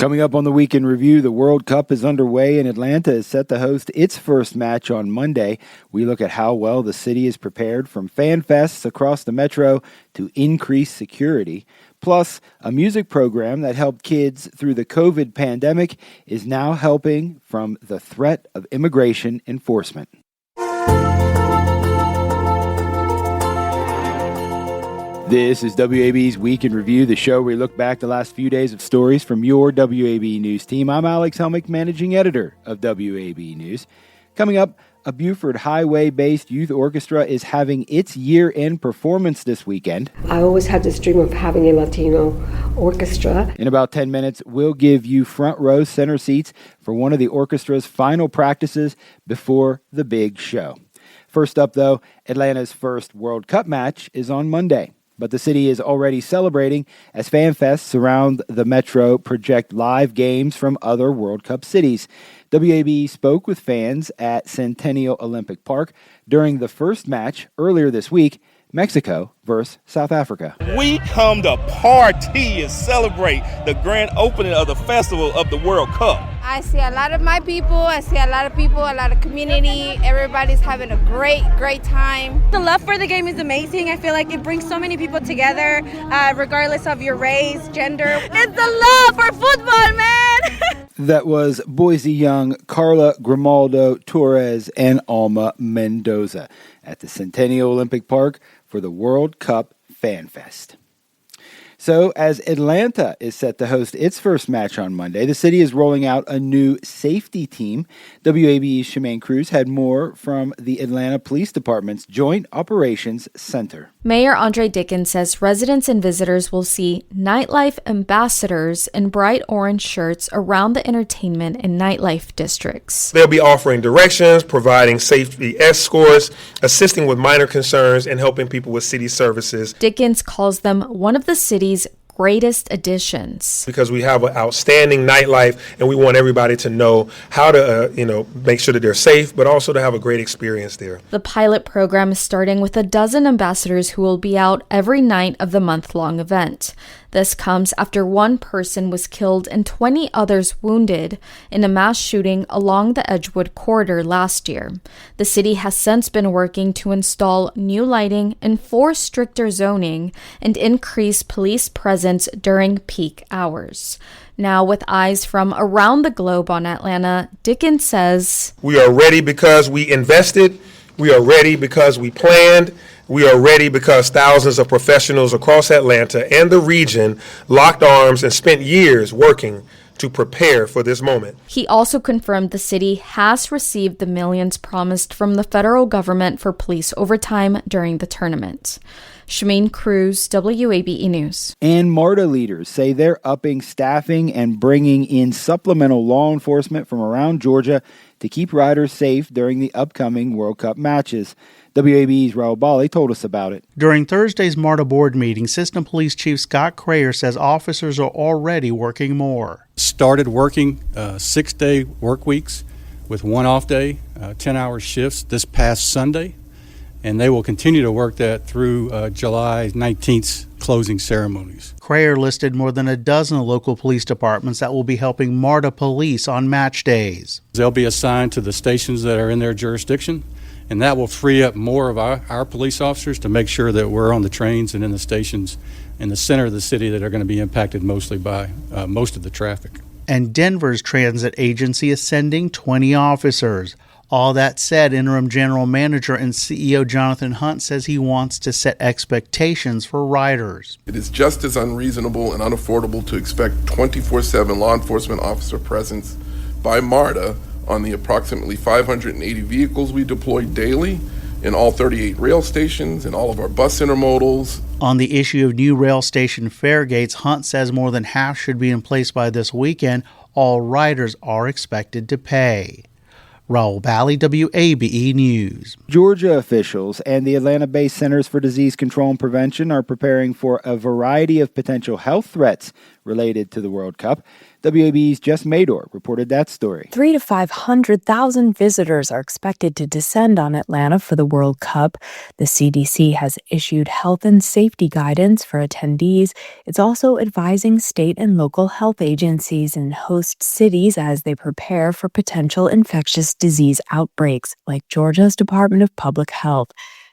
Coming up on the Week in Review, the World Cup is underway and Atlanta is set to host its first match on Monday. We look at how well the city is prepared from fanfests across the metro to increased security. Plus, a music program that helped kids through the COVID pandemic is now helping from the threat of immigration enforcement. This is WAB's Week in Review, the show where we look back the last few days of stories from your WAB News team. I'm Alex Helmick, managing editor of WAB News. Coming up, a Buford Highway-based youth orchestra is having its year-end performance this weekend. I always had this dream of having a Latino orchestra. In about 10 minutes, we'll give you front row center seats for one of the orchestra's final practices before the big show. First up, though, Atlanta's first World Cup match is on Monday. But the city is already celebrating as fanfests around the metro project live games from other World Cup cities. WAB spoke with fans at Centennial Olympic Park during the first match earlier this week, Mexico versus South Africa. We come to party and celebrate the grand opening of the festival of the World Cup. I see a lot of my people, a lot of community. Everybody's having a great time. The love for the game is amazing. I feel like it brings so many people together, regardless of your race, gender. It's the love for football, man! That was Boise Young, Carla Grimaldo Torres, and Alma Mendoza at the Centennial Olympic Park for the World Cup Fan Fest. So, as Atlanta is set to host its first match on Monday, the city is rolling out a new safety team. WABE's Shemaine Cruz had more from the Atlanta Police Department's Joint Operations Center. Mayor Andre Dickens says residents and visitors will see nightlife ambassadors in bright orange shirts around the entertainment and nightlife districts. They'll be offering directions, providing safety escorts, assisting with minor concerns, and helping people with city services. Dickens calls them one of the city's greatest additions. Because we have an outstanding nightlife and we want everybody to know how to, make sure that they're safe, but also to have a great experience there. The pilot program is starting with 12 ambassadors who will be out every night of the month-long event. This comes after one person was killed and 20 others wounded in a mass shooting along the Edgewood corridor last year. The city has since been working to install new lighting, enforce stricter zoning, and increase police presence during peak hours. Now, with eyes from around the globe on Atlanta, Dickens says, "We are ready because we invested. We are ready because we planned. We are ready because thousands of professionals across Atlanta and the region locked arms and spent years working to prepare for this moment." He also confirmed the city has received the millions promised from the federal government for police overtime during the tournament. Shemaine Cruz, WABE News. And MARTA leaders say they're upping staffing and bringing in supplemental law enforcement from around Georgia to keep riders safe during the upcoming World Cup matches. WABE's Raul Bali told us about it. During Thursday's MARTA board meeting, System Police Chief Scott Crayer says officers are already working more. Started working 6-day work weeks with one off day, 10-hour shifts this past Sunday, and they will continue to work that through July 19th's closing ceremonies. Crayer listed more than a dozen local police departments that will be helping MARTA police on match days. They'll be assigned to the stations that are in their jurisdiction, and that will free up more of our police officers to make sure that we're on the trains and in the stations in the center of the city that are going to be impacted mostly by most of the traffic. And Denver's transit agency is sending 20 officers. All that said, Interim General Manager and CEO Jonathan Hunt says he wants to set expectations for riders. It is just as unreasonable and unaffordable to expect 24/7 law enforcement officer presence by MARTA on the approximately 580 vehicles we deploy daily in all 38 rail stations and all of our bus intermodals. On the issue of new rail station fare gates, Hunt says more than half should be in place by this weekend. All riders are expected to pay. Raul Bali, WABE News. Georgia officials and the Atlanta-based Centers for Disease Control and Prevention are preparing for a variety of potential health threats related to the World Cup. WAB's Jess Mador reported that story. 300,000 to 500,000 visitors are expected to descend on Atlanta for the World Cup. The CDC has issued health and safety guidance for attendees. It's also advising state and local health agencies in host cities as they prepare for potential infectious disease outbreaks, like Georgia's Department of Public Health.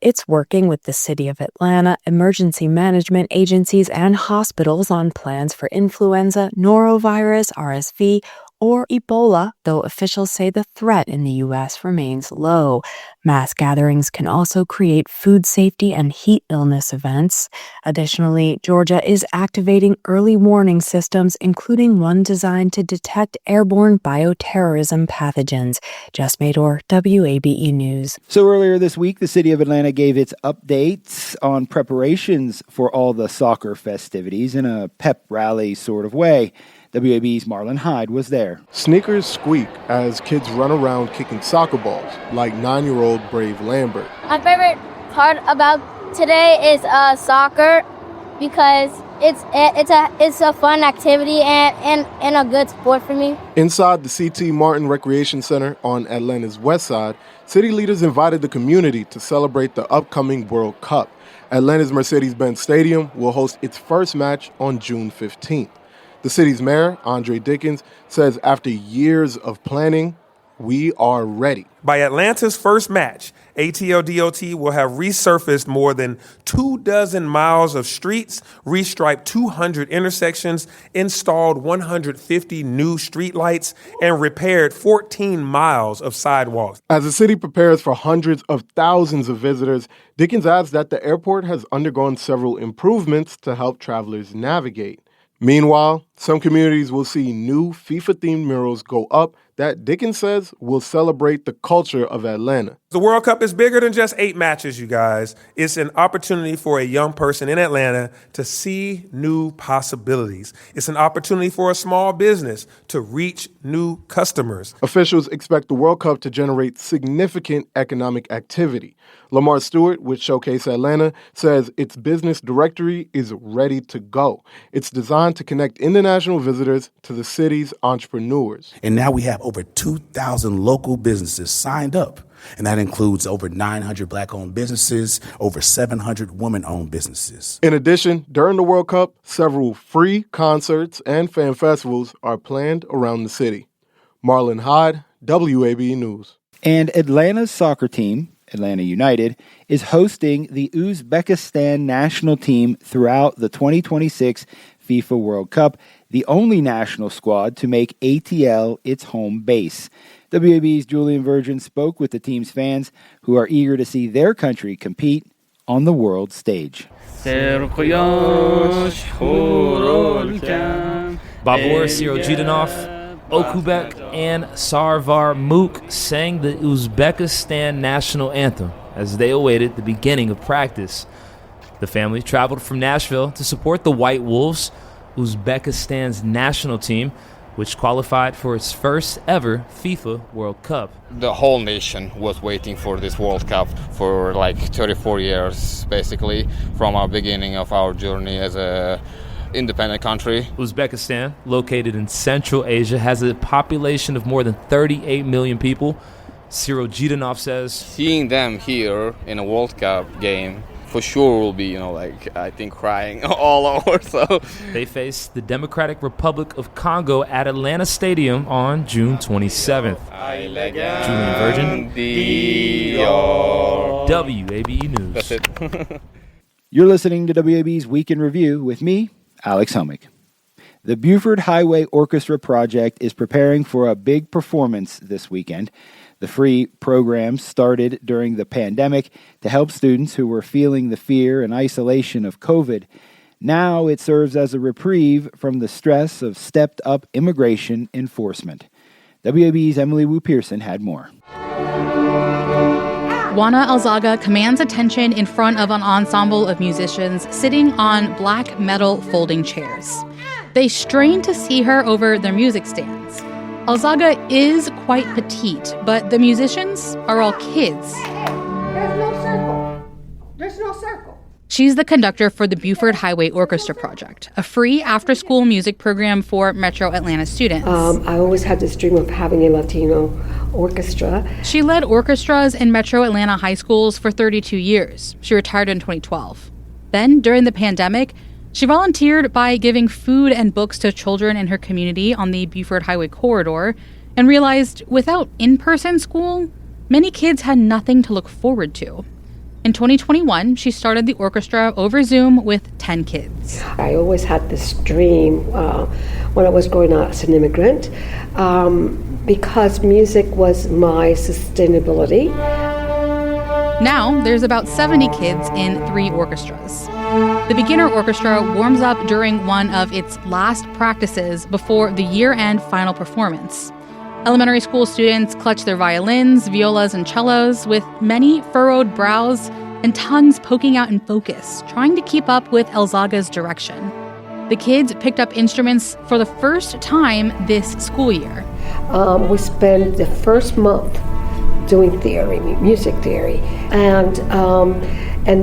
It's working with the City of Atlanta, emergency management agencies, and hospitals on plans for influenza, norovirus, RSV, or Ebola, though officials say the threat in the U.S. remains low. Mass gatherings can also create food safety and heat illness events. Additionally, Georgia is activating early warning systems, including one designed to detect airborne bioterrorism pathogens. Jess Mador, WABE News. So earlier this week, the City of Atlanta gave its updates on preparations for all the soccer festivities in a pep rally sort of way. WAB's Marlon Hyde was there. Sneakers squeak as kids run around kicking soccer balls, like 9-year-old Brave Lambert. My favorite part about today is soccer because it's a fun activity and a good sport for me. Inside the C.T. Martin Recreation Center on Atlanta's west side, city leaders invited the community to celebrate the upcoming World Cup. Atlanta's Mercedes-Benz Stadium will host its first match on June 15th. The city's mayor, Andre Dickens, says after years of planning, we are ready. By Atlanta's first match, ATL-DOT will have resurfaced more than 24 miles of streets, restriped 200 intersections, installed 150 new streetlights, and repaired 14 miles of sidewalks. As the city prepares for hundreds of thousands of visitors, Dickens adds that the airport has undergone several improvements to help travelers navigate. Meanwhile, some communities will see new FIFA-themed murals go up that Dickens says will celebrate the culture of Atlanta. The World Cup is bigger than just 8 matches, you guys. It's an opportunity for a young person in Atlanta to see new possibilities. It's an opportunity for a small business to reach new customers. Officials expect the World Cup to generate significant economic activity. Lamar Stewart with Showcase Atlanta says its business directory is ready to go. It's designed to connect international visitors to the city's entrepreneurs. And now we have over 2,000 local businesses signed up. And that includes over 900 Black-owned businesses, over 700 women-owned businesses. In addition, during the World Cup, several free concerts and fan festivals are planned around the city. Marlon Hyde, WABE News. And Atlanta's soccer team, Atlanta United, is hosting the Uzbekistan national team throughout the 2026 FIFA World Cup, the only national squad to make ATL its home base. WAB's Julian Virgin spoke with the team's fans who are eager to see their country compete on the world stage. Babur Sirojidanov, Okubek, and Sarvar Mook sang the Uzbekistan national anthem as they awaited the beginning of practice. The family traveled from Nashville to support the White Wolves, Uzbekistan's national team, which qualified for its first ever FIFA World Cup. The whole nation was waiting for this World Cup for like 34 years, basically, from our beginning of our journey as a independent country. Uzbekistan, located in Central Asia, has a population of more than 38 million people. Sirojidanov says, seeing them here in a World Cup game for sure will be, I think crying all over. So they face the Democratic Republic of Congo at Atlanta Stadium on June 27th. Julian Virgin, WABE News. That's it. You're listening to WAB's Week in Review with me, Alex Helmick. The Buford Highway Orchestra Project is preparing for a big performance this weekend. The free program started during the pandemic to help students who were feeling the fear and isolation of COVID. Now it serves as a reprieve from the stress of stepped-up immigration enforcement. WAB's Emily Wu Pearson had more. Juana Alzaga commands attention in front of an ensemble of musicians sitting on black metal folding chairs. They strain to see her over their music stands. Alzaga is quite petite, but the musicians are all kids. There's no circle. There's no circle. She's the conductor for the Buford Highway Orchestra Project, a free after-school music program for Metro Atlanta students. I always had this dream of having a Latino orchestra. She led orchestras in Metro Atlanta high schools for 32 years. She retired in 2012. Then, during the pandemic, she volunteered by giving food and books to children in her community on the Buford Highway corridor and realized without in-person school, many kids had nothing to look forward to. In 2021, she started the orchestra over Zoom with 10 kids. I always had this dream when I was growing up as an immigrant because music was my sustainability. Now, there's about 70 kids in 3 orchestras. The beginner orchestra warms up during one of its last practices before the year-end final performance. Elementary school students clutch their violins, violas, and cellos with many furrowed brows and tongues poking out in focus, trying to keep up with Elzaga's direction. The kids picked up instruments for the first time this school year. We spent the first month doing theory, music theory, and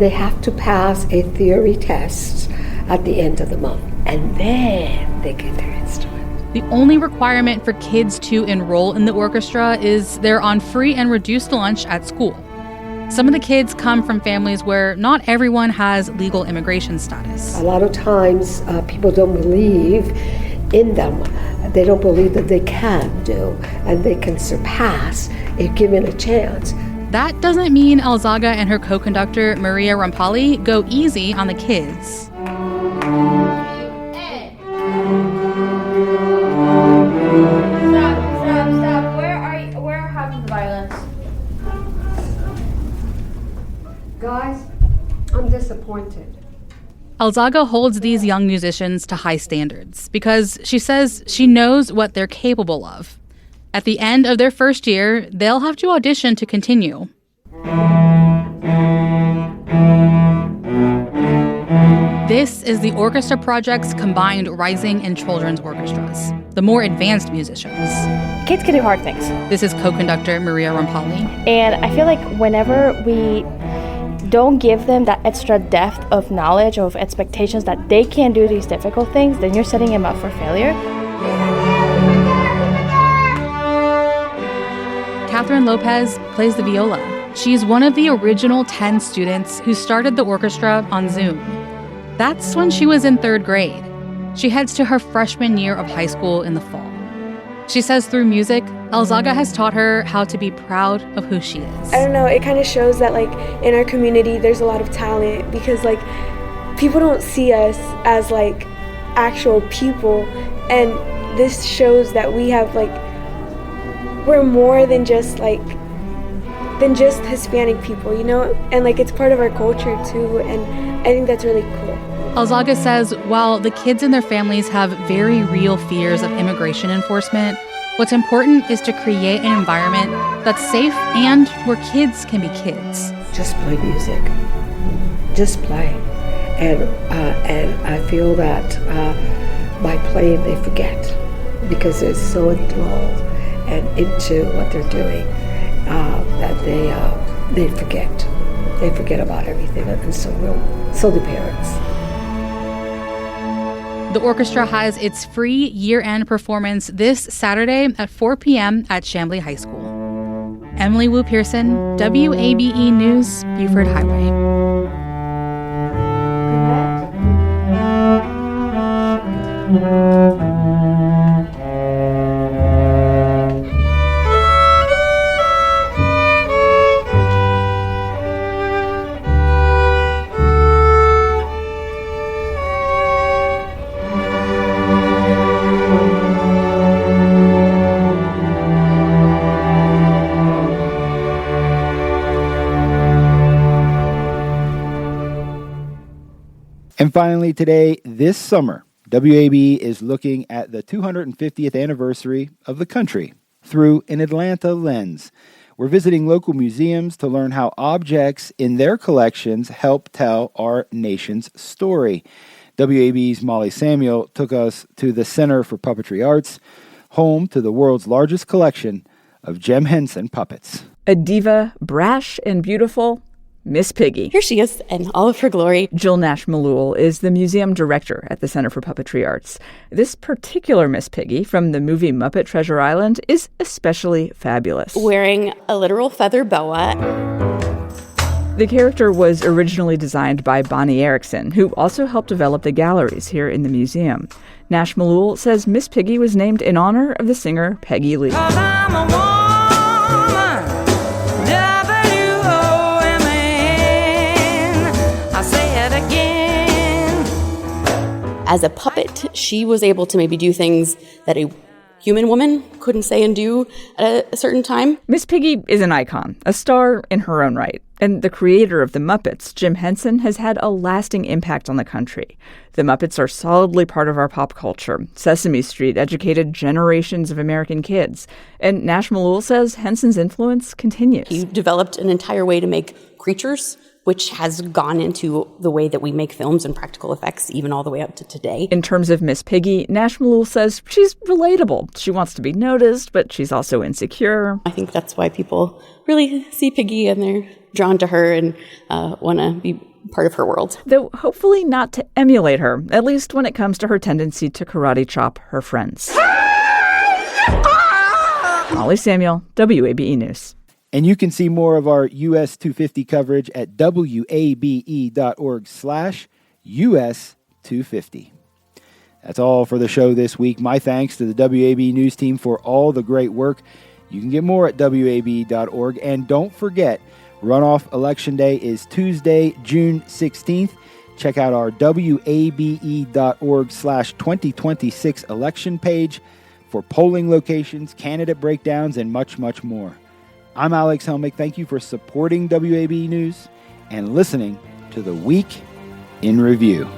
they have to pass a theory test at the end of the month, and then they get their instrument. The only requirement for kids to enroll in the orchestra is they're on free and reduced lunch at school. Some of the kids come from families where not everyone has legal immigration status. A lot of times people don't believe in them. They don't believe that they can do and they can surpass if given a chance. That doesn't mean Elzaga and her co-conductor Maria Rampali go easy on the kids. Stop. Where are having the violence? Guys, I'm disappointed. Elzaga holds these young musicians to high standards because she says she knows what they're capable of. At the end of their first year, they'll have to audition to continue. This is the orchestra project's combined rising and children's orchestras, the more advanced musicians. Kids can do hard things. This is co-conductor Maria Rampali. And I feel like whenever we don't give them that extra depth of knowledge, of expectations that they can do these difficult things, then you're setting them up for failure. Catherine Lopez plays the viola. She's one of the original 10 students who started the orchestra on Zoom. That's when she was in 3rd grade. She heads to her freshman year of high school in the fall. She says through music, Elzaga has taught her how to be proud of who she is. I don't know, it kind of shows that like in our community there's a lot of talent because like people don't see us as like actual people, and this shows that we have like we're more than just Hispanic people, you know? And like it's part of our culture too, and I think that's really cool. Elzaga says while the kids and their families have very real fears of immigration enforcement, what's important is to create an environment that's safe and where kids can be kids. Just play music. Just play. And I feel that by playing they forget because they're so enthralled and into what they're doing that they forget. They forget about everything, and so do parents. The orchestra has its free year-end performance this Saturday at 4 p.m. at Chamblee High School. Emily Wu Pearson, WABE News, Buford Highway. And finally today, this summer, WABE is looking at the 250th anniversary of the country through an Atlanta lens. We're visiting local museums to learn how objects in their collections help tell our nation's story. WABE's Molly Samuel took us to the Center for Puppetry Arts, home to the world's largest collection of Jim Henson puppets. A diva, brash and beautiful, Miss Piggy. Here she is in all of her glory. Jill Nash-Malul is the museum director at the Center for Puppetry Arts. This particular Miss Piggy from the movie Muppet Treasure Island is especially fabulous. Wearing a literal feather boa. The character was originally designed by Bonnie Erickson, who also helped develop the galleries here in the museum. Nash-Malul says Miss Piggy was named in honor of the singer Peggy Lee. As a puppet, she was able to maybe do things that a human woman couldn't say and do at a certain time. Miss Piggy is an icon, a star in her own right. And the creator of the Muppets, Jim Henson, has had a lasting impact on the country. The Muppets are solidly part of our pop culture. Sesame Street educated generations of American kids. And Nash-Malul says Henson's influence continues. He developed an entire way to make creatures, which has gone into the way that we make films and practical effects, even all the way up to today. In terms of Miss Piggy, Nash-Malul says she's relatable. She wants to be noticed, but she's also insecure. I think that's why people really see Piggy and they're drawn to her and want to be part of her world. Though hopefully not to emulate her, at least when it comes to her tendency to karate chop her friends. Molly Samuel, WABE News. And you can see more of our US 250 coverage at wabe.org/US250. That's all for the show this week. My thanks to the WABE News team for all the great work. You can get more at wabe.org. And don't forget, runoff election day is Tuesday, June 16th. Check out our wabe.org/2026 election page for polling locations, candidate breakdowns, and much, much more. I'm Alex Helmick. Thank you for supporting WABE News and listening to the Week in Review.